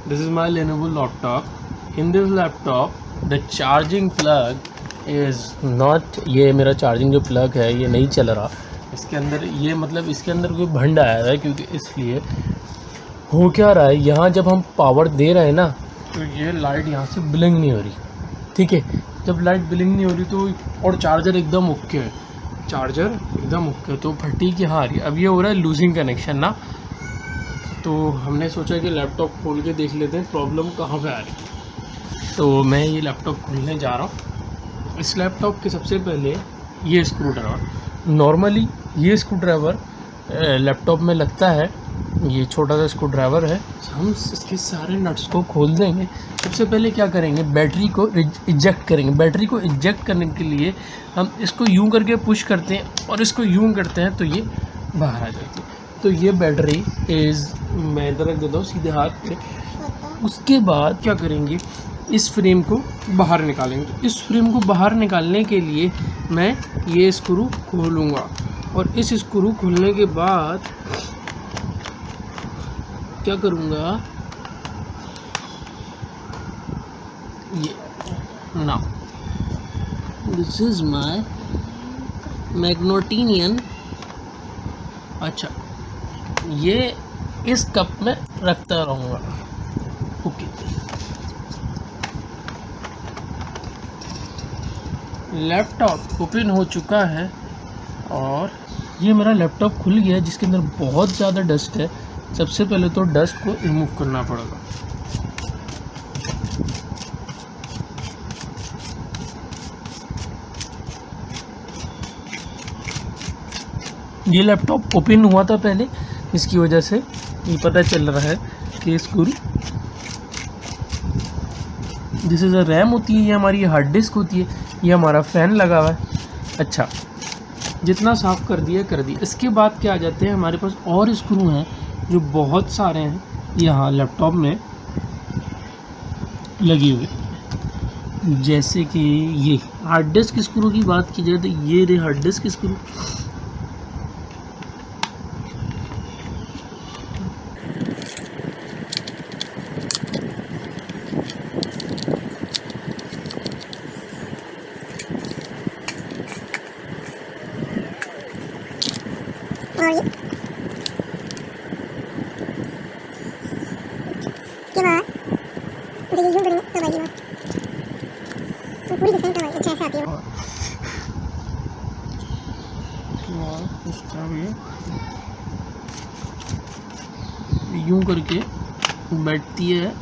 This is my Lenovo laptop. In this laptop, the charging plug is not, ये मेरा charging जो plug है ये नहीं चल रहा इसके अंदर, ये मतलब इसके अंदर कोई भंड आया है, क्योंकि इसलिए हो क्या रहा है, यहाँ जब हम पावर दे रहे हैं ना तो ये लाइट यहाँ से ब्लिंक नहीं हो रही, ठीक है। जब लाइट ब्लिंक नहीं हो रही तो, और चार्जर एकदम ओके है, चार्जर एकदम ओके, तो फटी की हाँ आ रही है। अब ये हो रहा है लूजिंग कनेक्शन ना, तो हमने सोचा कि लैपटॉप खोल के देख लेते हैं प्रॉब्लम कहाँ पे आ रही है। तो मैं ये लैपटॉप खोलने जा रहा हूँ। इस लैपटॉप के सबसे पहले ये स्क्रू ड्राइवर, नॉर्मली ये स्क्रू ड्राइवर लैपटॉप में लगता है, ये छोटा सा स्क्रू ड्राइवर है। हम इसके सारे नट्स को खोल देंगे। सबसे पहले क्या करेंगे, बैटरी को इजेक्ट करेंगे। बैटरी को इजेक्ट करने के लिए हम इसको यूं करके पुश करते हैं और इसको यूं करते हैं तो ये बाहर आ जाती है। तो ये बैटरी इज़, मैं इधर रख देता हूँ सीधे हाथ पे। उसके बाद क्या करेंगे, इस फ्रेम को बाहर निकालेंगे। तो इस फ्रेम को बाहर निकालने के लिए मैं ये स्क्रू खोलूँगा, और इस स्क्रू खोलने के बाद क्या करूँगा, ये ना, दिस इज़ माय मैग्नेटियन, अच्छा ये इस कप में रखता रहूँगा, ओके। लैपटॉप ओपन हो चुका है और ये मेरा लैपटॉप खुल गया है, जिसके अंदर बहुत ज़्यादा डस्ट है। सबसे पहले तो डस्ट को रिमूव करना पड़ेगा। ये लैपटॉप ओपन हुआ था पहले, इसकी वजह से ये पता चल रहा है कि screw, this is a RAM होती है, ये हमारी हार्ड डिस्क होती है, ये हमारा फ़ैन लगा हुआ है। अच्छा, जितना साफ़ कर दिया कर दिया। इसके बाद क्या आ जाते हैं, हमारे पास और स्क्रू हैं जो बहुत सारे हैं यहाँ लैपटॉप में लगे हुए। जैसे कि ये हार्ड डिस्क स्क्रू की बात की जाए तो ये रहे हार्ड डिस्क स्क्रू। और इसके बाद इसे यूं करेंगे तब आएगी बात, तो पूरी डिस्टेंस तब आएगी, अच्छा ऐसे आती है। यूं करके बैठती है,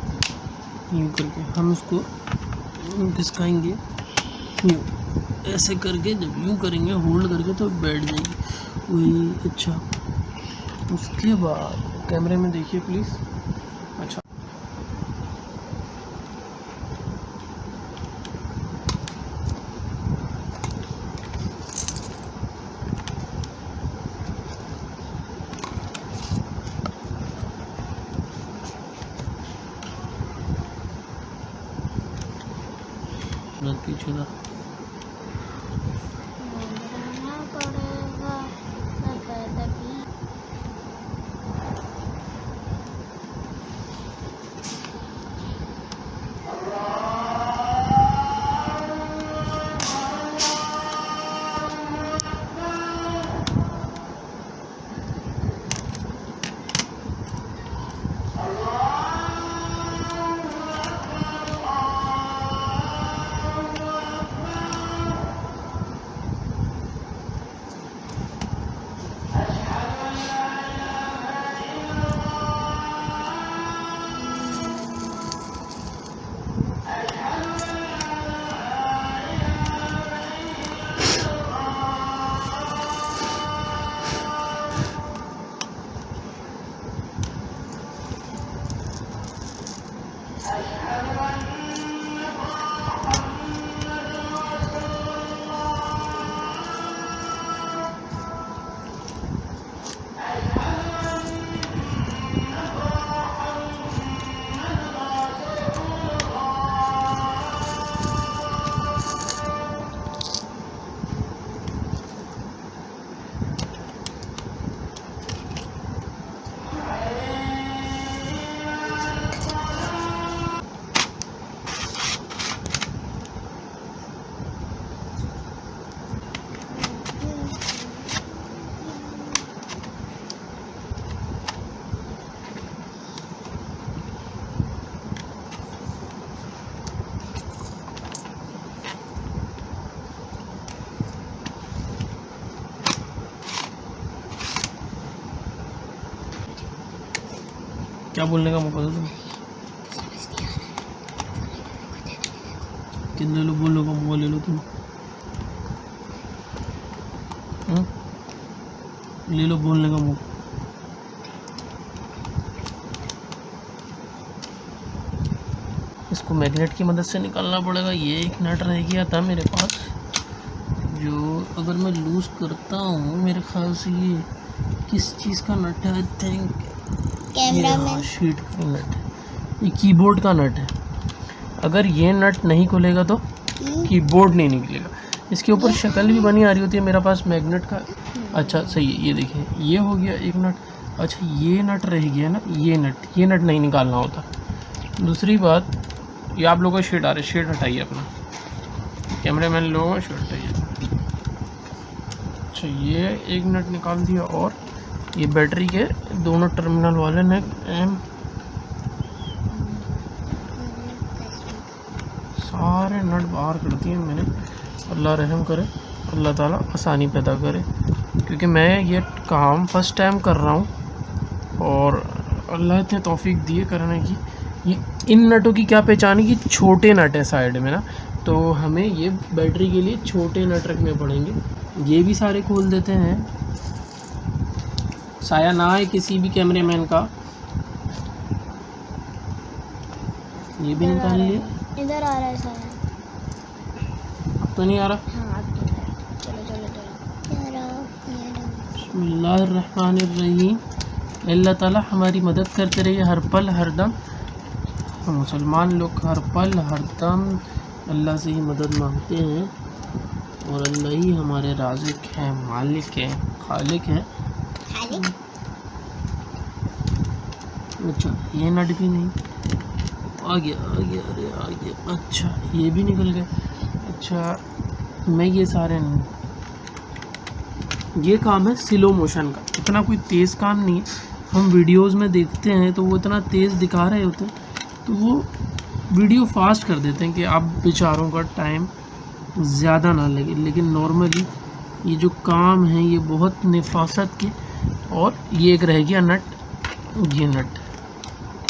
यूं करके हम उसको खिसकाएंगे, यूं ऐसे करके, जब यूं करेंगे होल्ड करके तो बैठ जाएगी वही। अच्छा, उसके बाद कैमरे में देखिए प्लीज़। अच्छा, पीछे ना क्या बोलने का मौका दो तुम, कितने लोग बोलने का मौका ले लो तुम, ले लो बोलने का मौका। इसको मैग्नेट की मदद से निकालना पड़ेगा। ये एक नट रह गया था मेरे पास, जो अगर मैं लूज़ करता हूँ, मेरे ख्याल से ये किस चीज़ का नट है, आई थिंक कैमरा शीट का नट, ये कीबोर्ड का नट है। अगर ये नट नहीं खुलेगा तो कीबोर्ड नहीं निकलेगा। इसके ऊपर शक्ल भी बनी आ रही होती है मेरे पास मैग्नेट का। अच्छा सही है, ये देखिए ये हो गया एक नट। अच्छा ये नट रह गया ना, ये नट नहीं निकालना होता। दूसरी बात, ये आप लोगों का शेड आ रहा है, शेड हटाइए अपना, कैमरामैन लोगों का शेड हटाइए। अच्छा ये एक नट निकाल दिया, और ये बैटरी के दोनों टर्मिनल वाले ने सारे नट बाहर कर दिए मैंने। अल्लाह रहम करे, अल्लाह ताला आसानी पैदा करे, क्योंकि मैं ये काम फर्स्ट टाइम कर रहा हूँ और अल्लाह इतने तौफीक दिए करने की। ये इन नटों की क्या पहचान है कि छोटे नट है साइड में ना, तो हमें ये बैटरी के लिए छोटे नट रखने पड़ेंगे। ये भी सारे खोल देते हैं, साया ना है किसी भी कैमरेमैन का। ये भी निकाल लिए, इधर आ रहा है सारा, अब तो नहीं आ रहा। हाँ अब तो चलो चलो चलो, बिस्मिल्लाहिर्रहमानिर्रहीम। अल्लाह ताला हमारी मदद करते रहिए हर पल हर दम। हम मुसलमान लोग हर पल हर दम अल्लाह से ही मदद मांगते हैं, और अल्लाह ही हमारे राज़िक हैं, मालिक हैं, खालिक हैं। अच्छा ये नट भी नहीं, आ गया अरे आ गया। अच्छा ये भी निकल गए। अच्छा मैं ये सारे नहीं, ये काम है स्लो मोशन का, इतना कोई तेज़ काम नहीं है। हम वीडियोस में देखते हैं तो वो इतना तेज़ दिखा रहे होते हैं, तो वो वीडियो फास्ट कर देते हैं कि आप बेचारों का टाइम ज़्यादा ना लगे। लेकिन नॉर्मली ये जो काम है ये बहुत नफासत के। और ये एक रह गया नट, ये नट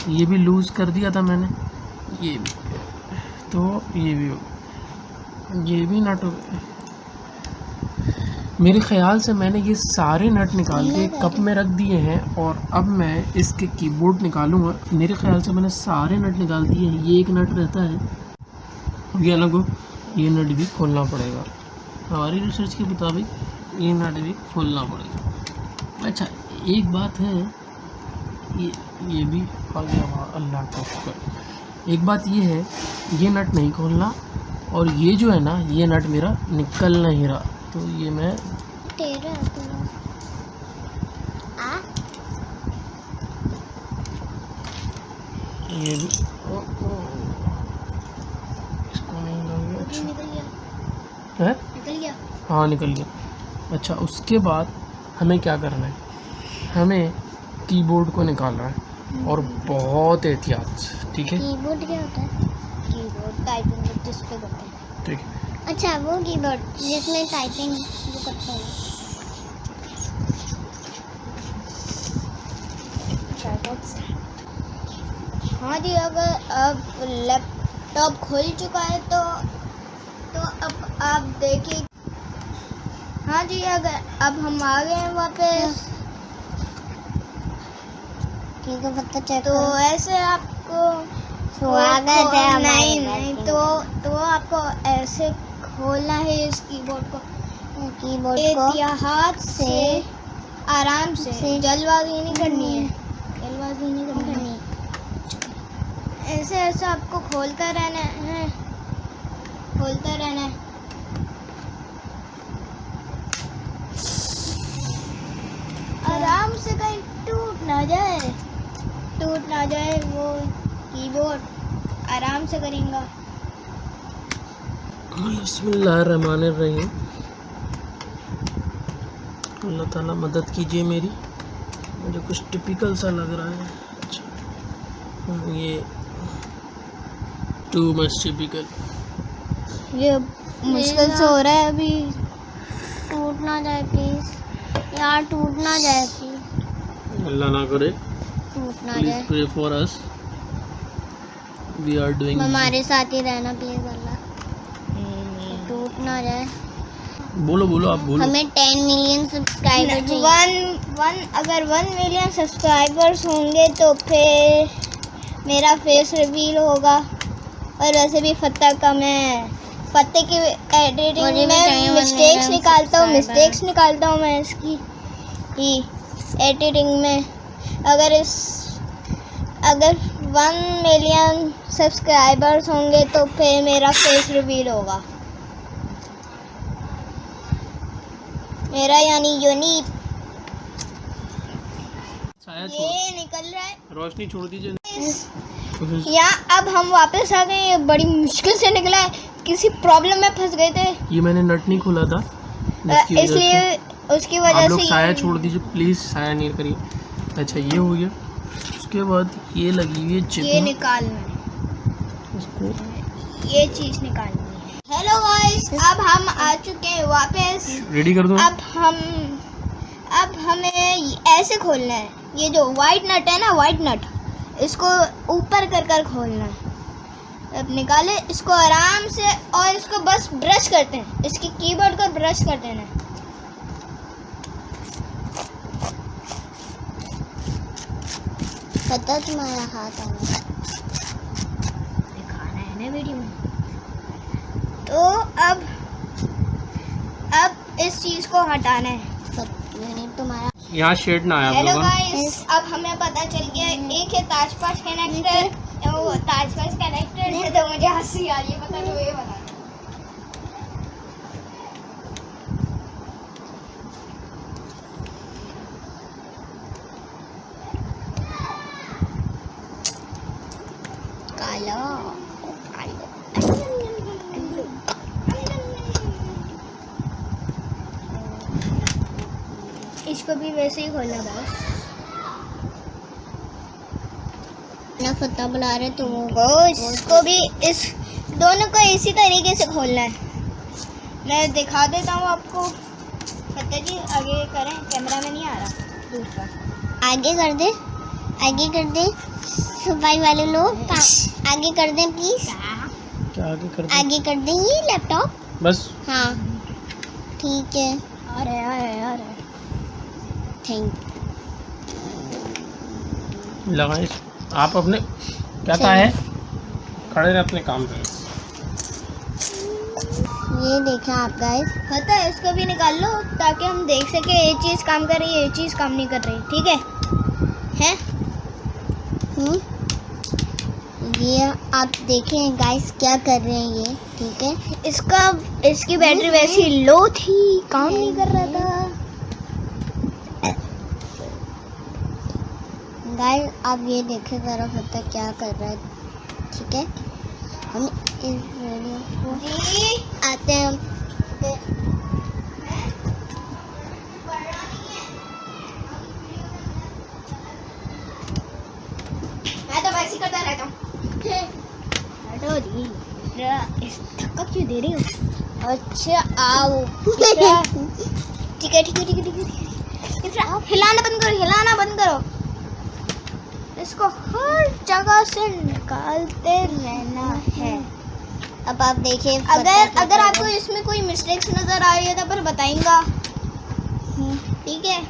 ये भी लूज़ कर दिया था मैंने, ये भी, तो ये भी हो गया, ये भी नट हो गए। मेरे ख़्याल से मैंने ये सारे नट निकाल के कप में रख दिए हैं, और अब मैं इसके कीबोर्ड निकालूंगा। मेरे ख़्याल से मैंने सारे नट निकाल दिए हैं। ये एक नट रहता है, ये अलग हो, ये नट भी खोलना पड़ेगा। हमारी रिसर्च के मुताबिक ये नट भी खोलना पड़ेगा। अच्छा एक बात है, ये भी आ गया, अल्लाह का शुक्र। एक बात ये है, ये नट नहीं खोलना, और ये जो है ना ये नट मेरा निकल नहीं रहा, तो ये मैं तेरा ये भी इसको नहीं लगे। अच्छा निकल गया, है, निकल गया। हाँ निकल गया। अच्छा उसके बाद हमें क्या करना है, हमें कीबोर्ड को निकालना है, और बहुत एहतियात से, ठीक है। कीबोर्ड क्या होता है? कीबोर्ड टाइपिंग जिस पे करते हैं। ठीक है, अच्छा वो कीबोर्ड जिसमें टाइपिंग जो करते हैं। हाँ जी, अगर अब लैपटॉप खुल चुका है तो अब आप देखिए। हाँ जी, अगर अब हम आ गए हैं वापस, ठीक है पता चल। तो ऐसे आपको स्वागत है हमारे नहीं तो आपको ऐसे खोलना है इस कीबोर्ड को एहतियात से, आराम से, जल्दबाजी नहीं करनी है, जल्दबाजी नहीं करनी है। ऐसे ऐसे आपको खोलता रहना है, खोलता रहना है। आराम से, कहीं टूट ना जाए वो कीबोर्ड, आराम से करेंगे। बिस्मिल्लाहिर्रहमानिर्रहीम। अल्लाह ताला मदद कीजिए मेरी, मुझे कुछ टिपिकल सा लग रहा है। अच्छा ये टू मच टिपिकल, ये मुश्किल से हो रहा है अभी। टूट ना जाए प्लीज यार, टूट ना जाए प्लीज, अल्लाह ना करे। टूट ना प्लीज जाए। Pray for us, we are doing. हमारे साथ ही रहना प्लीज अल्लाह, टूट ना जाए। बोलो बोलो, आप बोलो। हमें 10 मिलियन सब्सक्राइबर चाहिए। अगर 1 मिलियन सब्सक्राइबर्स होंगे तो फिर मेरा फेस रिवील होगा। और वैसे भी फतेह का मैं फतेह की एडिटिंग में मिस्टेक्स निकालता हूँ मैं इसकी ही एडिटिंग में। अगर 1 मिलियन सब्सक्राइबर्स होंगे तो फिर मेरा फेस रिवील होगा, मेरा यानी यूनिक। ये निकल रहा है, रोशनी छोड़ दीजिए। यहाँ अब हम वापस आ गए। ये बड़ी मुश्किल से निकला है, किसी प्रॉब्लम में फंस गए थे ये मैंने नट नहीं खोला था, इसलिए उसकी आप वजह लोग से साया छोड़ दीजिए प्लीज, साया नहीं करिए। अच्छा ये हो गया, उसके बाद ये लगी हुई है ये चिकन, निकालना है, इसको ये चीज निकालनी है। हेलो गाइस, अब हम आ चुके हैं वापस। रेडी कर दो। अब हमें ऐसे खोलना है, ये जो वाइट नट है ना, वाइट नट, इसको ऊपर कर खोलना है। अब निकाले इसको आराम से और इसको बस ब्रश करते हैं, इसकी कीबोर्ड को ब्रश कर देना है। पता तुम्हारा हाथ आना दिखाना है ना वीडियो में। तो अब इस चीज को हटाना है। तुम्हारा यहाँ शेड ना आया। हेलो गाइस, अब हमें पता चल गया एक है ताजपाश कनेक्टर, वो ताजपाश कनेक्टर से तो मुझे हंसी आ रही है, पता नहीं ये बता। इसको भी वैसे ही खोलना बस ना। फतेह बुला रहे तो इसको भी इस दोनों को इसी तरीके से खोलना है। मैं दिखा देता हूँ आपको। फतेह जी आगे करें, कैमरा में नहीं आ रहा, दूसरा आगे कर दे सफाई वाले लोग, आगे कर दें प्लीज। क्या आगे कर दें ये लैपटॉप बस। हाँ ठीक है, आ रहे थैंक लगाए आप अपने क्या कहा है, खड़े रहे अपने काम पे। ये देखा आप गाइस, पता है इसको भी निकाल लो ताकि हम देख सके ये चीज़ काम कर रही है, ये चीज़ काम नहीं कर रही। ठीक है? ये आप देखें गाइस क्या कर रहे हैं ये। ठीक है, इसकी बैटरी वैसी लो थी, काम नहीं कर रहा था। गाइस आप ये देखे जरा फतेह क्या कर रहा है। ठीक है, हम इस वीडियो को आते हैं। मैं तो वैसे करता रहता हूँ। इस धक्का क्यों दे रही हो? अच्छा आओ। ठीक है, हिलाना बंद करो। इसको हर जगह से निकालते रहना है। अब आप देखिए, अगर आपको इसमें कोई मिस्टेक्स नजर आ रही है तो फिर बताएंगा। ठीक है,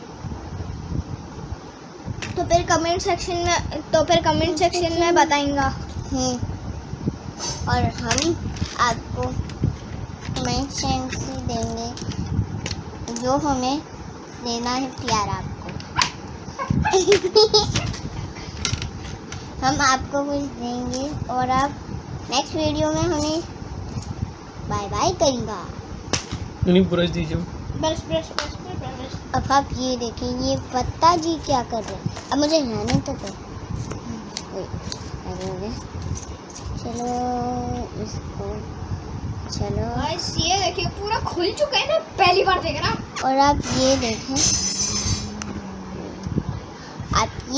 तो फिर कमेंट सेक्शन में बताएंगा। और हम आपको कमेंट सेक्शन देंगे जो हमें देना है प्यार आपको। हम आपको कुछ देंगे और आप नेक्स्ट वीडियो में हमें बाय बाय करेंगे। नहीं ब्रश दीजिए बस। अब आप ये देखें, ये फतेह जी क्या कर रहे हैं। अब मुझे रहने तो दो। चलो ये देखिए पूरा खुल चुका है ना, पहली बार देख रहा। और आप ये देखें,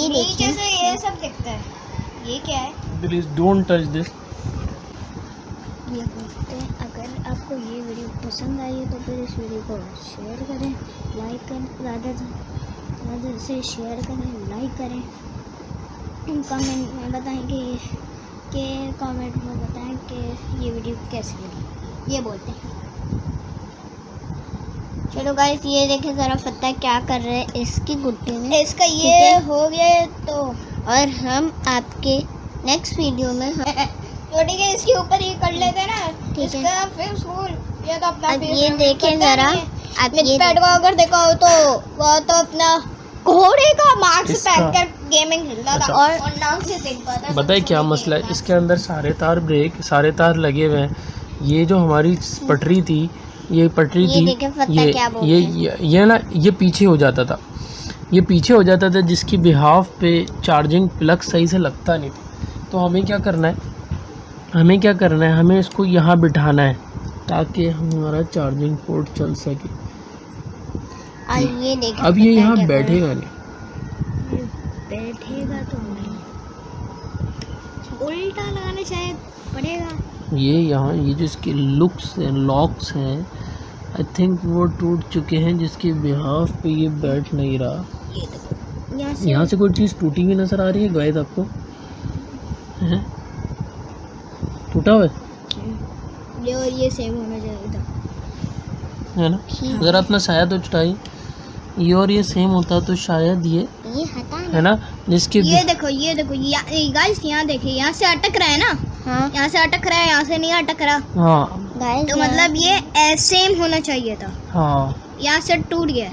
नीचे से ये सब दिखता है। ये क्या है? Please don't touch this. ये बोलते हैं अगर आपको ये वीडियो पसंद आई है तो फिर इस वीडियो को शेयर करें, लाइक करें, ज़्यादा से शेयर करें, लाइक करें। कमेंट में बताएं कि कमेंट में बताएं कि ये वीडियो कैसी लगी, ये बोलते हैं। चलो गाइस, ये देखें ज़रा फत्ता क्या कर रहे हैं इसकी गुट्टी में। इसका ये हो गया तो, और हम आपके नेक्स्ट वीडियो में तो ठीक है, इसके ऊपर ये कर लेते हैं ना, इसका फेस फूल ये तो अपना फेस। ये देखें ज़रा, आप ये पैड को अगर देखा हो तो वो तो अपना घोड़े का मास्क पहन कर गेमिंग खेलता था और नाम से देख पाता है। बताइए क्या मसला है, इसके अंदर सारे तार लगे हुए हैं। ये जो हमारी पटरी थी, ये पटरी थी, ये ना ये पीछे हो जाता था, जिसकी बिहाफ पे चार्जिंग प्लग सही से लगता नहीं था। तो हमें क्या करना है, हमें इसको यहाँ बिठाना है ताकि हमारा चार्जिंग पोर्ट चल सके। ये देखिए, अब ये यहाँ बैठेगा नहीं, बैठेगा तो नहीं, उल्टा लगाना शायद पड़ेगा। ये यहाँ ये जो इसके लॉक्स हैं, आई थिंक वो टूट चुके हैं, जिसके बिहाफ पे ये बैठ नहीं रहा। यहाँ से कोई चीज़ टूटी हुई नज़र आ रही है गाइस आपको? हैं? टूटा हुआ है ये, और ये सेम होना चाहिए था, है ना? अगर अपना साया तो चटाई, ये और ये सेम होता तो शायद ये हटा है ना, जिसके ये देखो गाइस, यहाँ देखिए, यहाँ से अटक रहा है ना। हाँ, यहाँ से अटक रहा है, यहाँ से नहीं अटक रहा। हाँ गाइस, तो मतलब ये सेम होना चाहिए था। हाँ, यहाँ से टूट गया,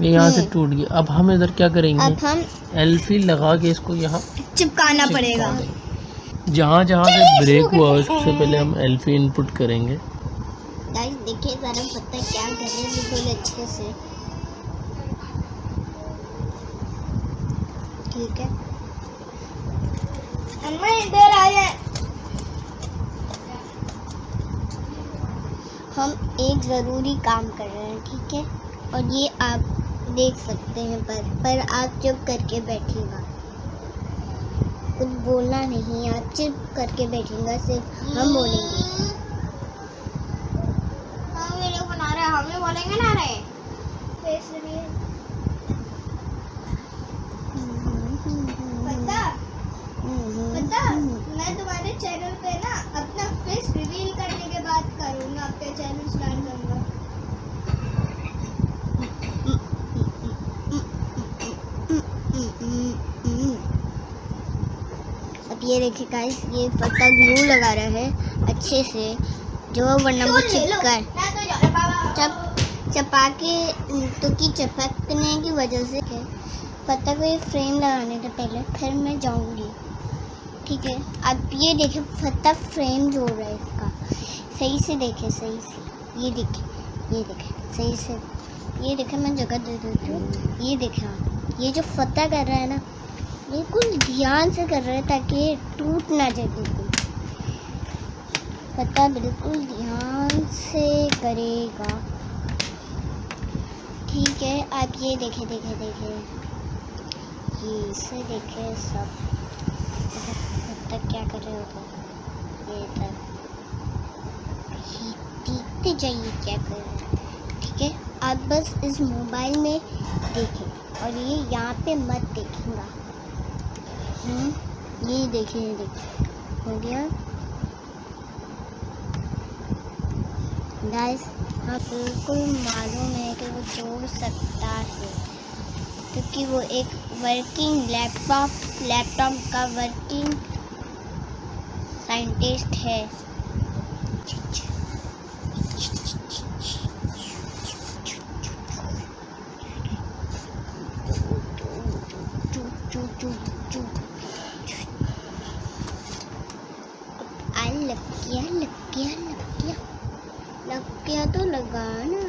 ये यहाँ से टूट गया। अब हम इधर क्या करेंगे, अब हम एलफी लगा के इसको यहाँ चिपकाना पड़ेगा। जहाँ से ब्रेक हुआ उससे पहले हम एलफी इनपुट करेंगे। गाइस देखिए ज़रा पता क्या कर रहे हैं, बिल्कुल अच्छे से, ठीक है। अम्मा इधर आ जाए। हम एक ज़रूरी काम कर रहे हैं, ठीक है, और ये आप देख सकते हैं, पर आप चुप करके बैठिएगा, कुछ बोलना नहीं, आप चुप करके बैठेंगे, सिर्फ हम बोलेंगे। हाँ, वीडियो बना रहे हैं, हमें बोलेंगे ना रहे पता, मैं तुम्हारे चैनल पे ना अपना फेस रिवील करने के बाद करूँगा, आपका चैनल स्टार्ट करूँगा। अब ये देखिए गाइस, ये पत्ता ग्लू लगा रहा है अच्छे से, जो वरना वो चिपकर चपा के तो की चपकने की वजह से पत्ता को ये फ्रेम लगाने के पहले फिर मैं जाऊंगी, ठीक है। अब ये देखे पत्ता फ्रेम जोड़ रहा है इसका, सही से देखे, सही से, ये देखे सही से, ये देखे, मैं जगह दे देती हूँ। ये देखे आप, ये जो पत्ता कर रहा है ना, बिल्कुल ध्यान से कर रहा है ताकि ये टूट ना जाए, बिल्कुल पत्ता बिल्कुल ध्यान से करेगा, ठीक है। आप ये देखे ये इसे देखे सब पत्ता क्या कर रहे होगा, ये तक देखते जाइए क्या कर रहे हैं, ठीक है। आप बस इस मोबाइल में देखें और ये यहाँ पे मत देखेंगा। ये देखिए हो गया गाइस। हाँ, बिल्कुल मालूम है कि वो जोड़ सकता है, क्योंकि वो एक वर्किंग लैपटॉप का वर्किंग साइंटिस्ट है। लग गया तो लगाना,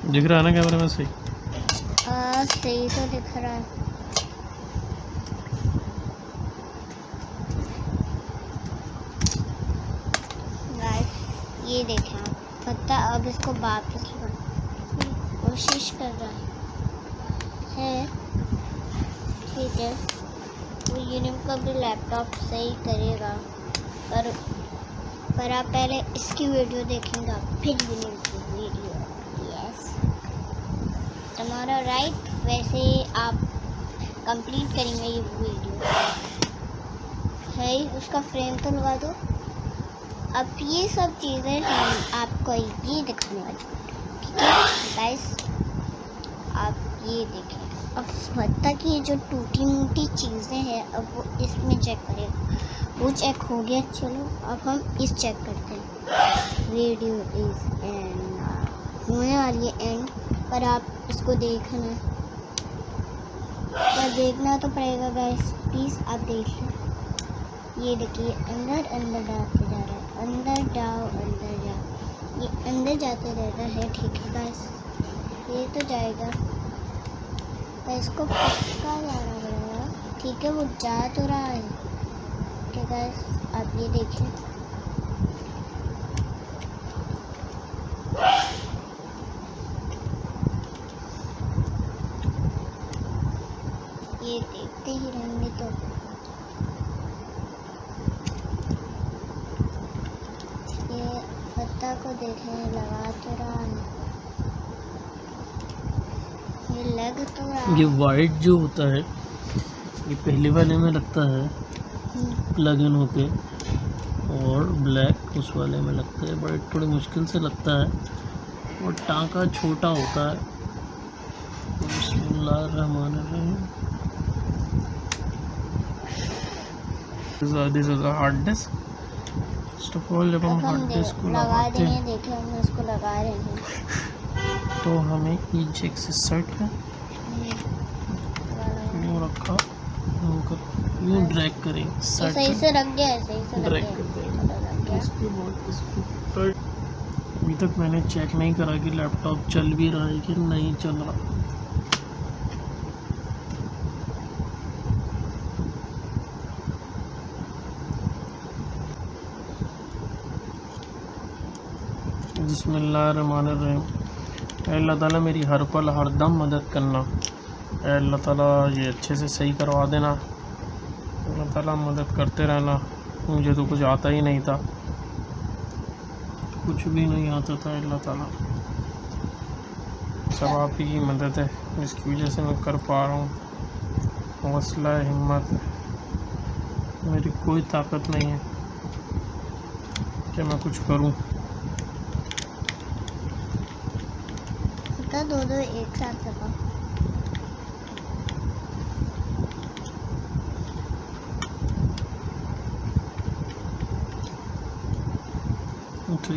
दिख रहा है ना कैमरे में? सही सही तो दिख रहा है। ये देखें आप, पत्ता अब इसको वापस लगाने की कोशिश कर रहा है, ठीक है। यूनिम का भी लैपटॉप सही करेगा, पर आप पहले इसकी वीडियो देखेंगे फिर यूनिम की वीडियो। यस टुमारो राइट, वैसे आप कंप्लीट करेंगे ये वीडियो है। उसका फ्रेम तो लगा दो। अब ये सब चीज़ें हम आपको ये दिखाने वाले, ठीक है गाइस। आप ये देखें, अब फत्ता की ये जो टूटी मोटी चीज़ें हैं अब वो इसमें चेक करेगा। वो चेक हो गया, चलो अब हम इस चेक करते हैं। वीडियो इज एंड होने वाली है एंड, पर आप इसको देखना, पर देखना तो पड़ेगा गाइस, प्लीज़ आप देख लें। ये देखिए अंदर अंदर जाते जा रहा है, अंदर जाओ अंदर जाओ, ये अंदर जाते रहता है, ठीक है गाइस। ये तो जाएगा, पर इसको पक्का जाना पड़ेगा, ठीक है। वो जा तो रहा है, ठीक है गाइस, आप ये देखिए। ये देखते ही रहेंगे तो ये पत्ता को देखने लगा तो रहा है, ये लग तो रहा है। ये वाइट जो होता है ये पहले वाले में लगता है प्लग इन होके, और ब्लैक उस वाले में लगता है। बड़े थोड़ी मुश्किल से लगता है और टाँका छोटा होता है। बिस्मिल्लाहिर्रहमानिर्रहीम। This is a hard disk. First of all जब हम हार्ड डिस्क को लगा लगाते देंगे, हैं देखे हम इसको लगा रहे हैं। तो हमें ईच एक्सिस सेट है, यूँ रखा, यूँ ड्रैग करें, सेट सही से रख गया है, सही से ड्रैग रख कर गया देंगे। रख गया। उसके बाद इसको कट। अभी तक मैंने चेक नहीं करा कि लैपटॉप चल भी रहा है कि नहीं चल रहा। बिस्मिल्लाहिर्रहमानिर्रहीम। अल्लाह ताला मेरी हर पल हर दम मदद करना। अल्लाह ताला ये अच्छे से सही करवा देना। अल्लाह ताला मदद करते रहना। मुझे तो कुछ आता ही नहीं था, कुछ भी नहीं आता था। अल्लाह ताला सब आप ही की मदद है जिसकी वजह से मैं कर पा रहा हूँ। हौसला हिम्मत मेरी कोई ताकत नहीं है कि मैं कुछ करूँ। दो दो एक साथ लगा। तो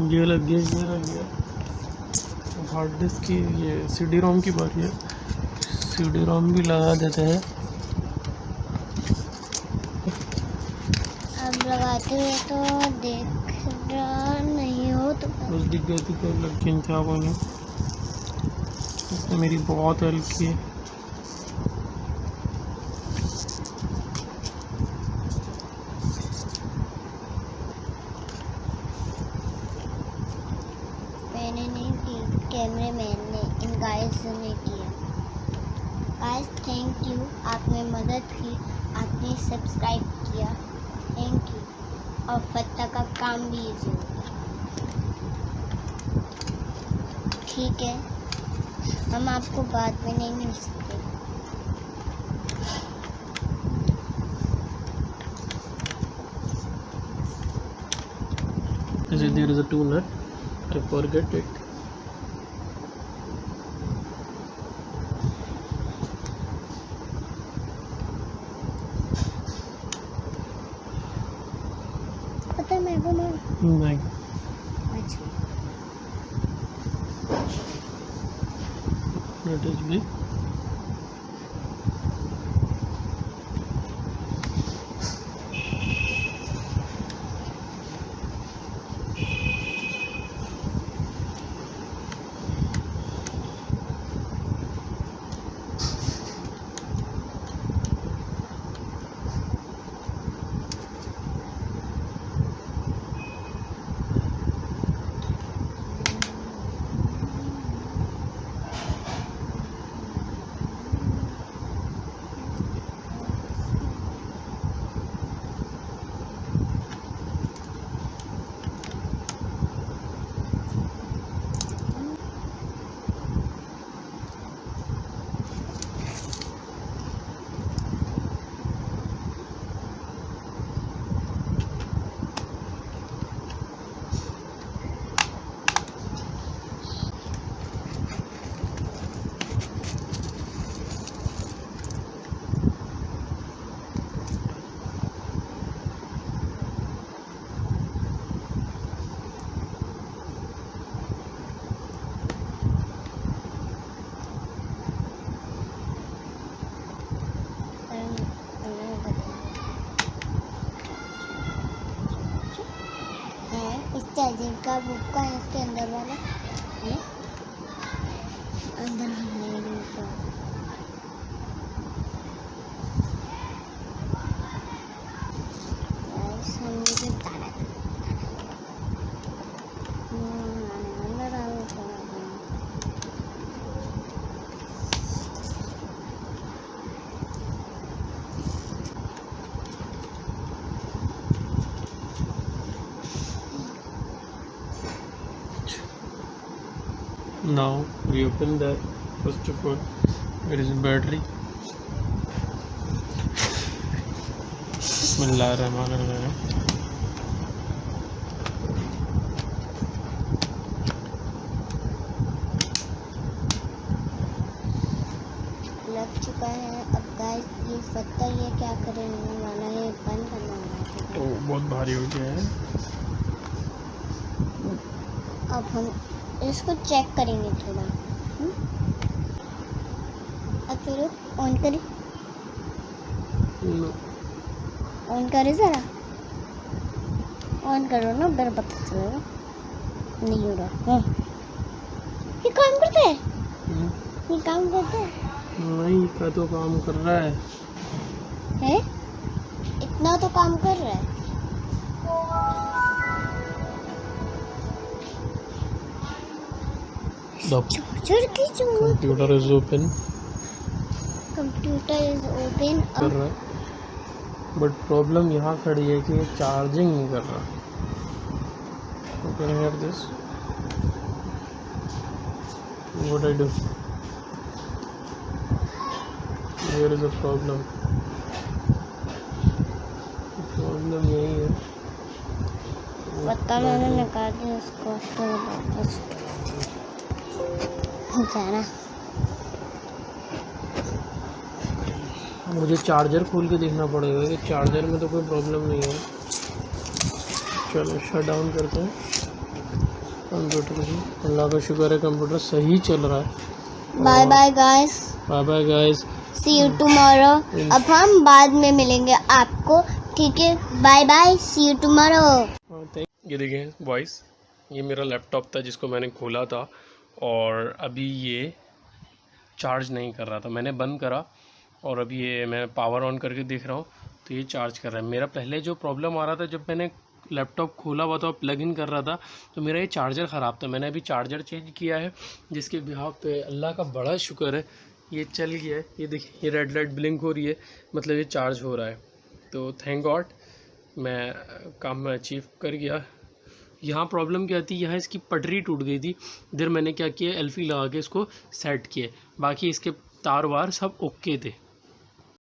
ये लग गया, ये लग गया। हार्ड डिस्क की ये CD रोम की बारी है। CD रोम भी लगा देते हैं। अब लगाते हुए तो देख रहा नहीं हो तो बस दिख गई थी, कोई लग गई था वो नहीं। इसने मेरी बहुत हेल्प की है। मैंने नहीं की, कैमरे मैन ने, इन गाइस ने किया। गाइस थैंक यू, आपने मदद की, आपने सब्सक्राइब किया, थैंक यू। और फत्ता का काम भी इजी होगा, ठीक है। हम आपको बाद में नहीं मिल सकते। There is a two nut. I forget it. पता है मेरे को ना Let it be. इस चार्जर का बुक का है इसके अंदर वाला है अंदर Now we open that. First of all, it is battery. Bismillahirrahmanirrahim. लग चुका है। अब गाइस ये पता ये क्या करने वाला है, बंद करना वाला है। तो बहुत भारी हो गया है। अब हम इसको चेक करेंगे थोड़ा। अब फिर ऑन करें, ऑन करे ज़रा, ऑन करो ना, फिर पता चलेगा। नहीं हो रहा। ये काम करता है, ये काम करता है। नहीं का तो काम कर रहा है। हैं? इतना तो काम कर रहा है। चार्जर की जो कंप्यूटर इज ओपन कर रहा है, बट प्रॉब्लम यहाँ खड़ी है कि ये चार्जिंग नहीं कर रहा। You can hear this. What I do? Here is a problem. Problem यही है। पता मैंने निकाल दिया उसको, तो वापस जाना। मुझे चार्जर खोल के देखना पड़ेगा कि चार्जर में तो कोई प्रॉब्लम नहीं है। चलो शट डाउन करते हैं कंप्यूटर की। अल्लाह का शुक्र है कंप्यूटर सही चल रहा है। Bye bye guys, bye bye guys, see you tomorrow. अब हम बाद में मिलेंगे आपको, ठीक है? Bye bye, see you tomorrow. ये देखें वॉइस, ये मेरा लैपटॉप था जिसको मैंने खोला था और अभी ये चार्ज नहीं कर रहा था। मैंने बंद करा और अभी ये मैं पावर ऑन करके देख रहा हूँ तो ये चार्ज कर रहा है। मेरा पहले जो प्रॉब्लम आ रहा था, जब मैंने लैपटॉप खोला हुआ था और प्लग इन कर रहा था तो मेरा ये चार्जर ख़राब था। मैंने अभी चार्जर चेंज किया है, जिसके बिहाफ पे अल्लाह का बड़ा शुक्र है ये चल गया है। ये देखिए, ये रेड लाइट ब्लिंक हो रही है, मतलब ये चार्ज हो रहा है। तो थैंक गॉड मैं काम में अचीव कर गया। यहाँ प्रॉब्लम क्या थी, यहाँ इसकी पटरी टूट गई थी। इधर मैंने क्या किया, एल्फी लगा के इसको सेट किया, बाकी इसके तार वार सब ओके थे।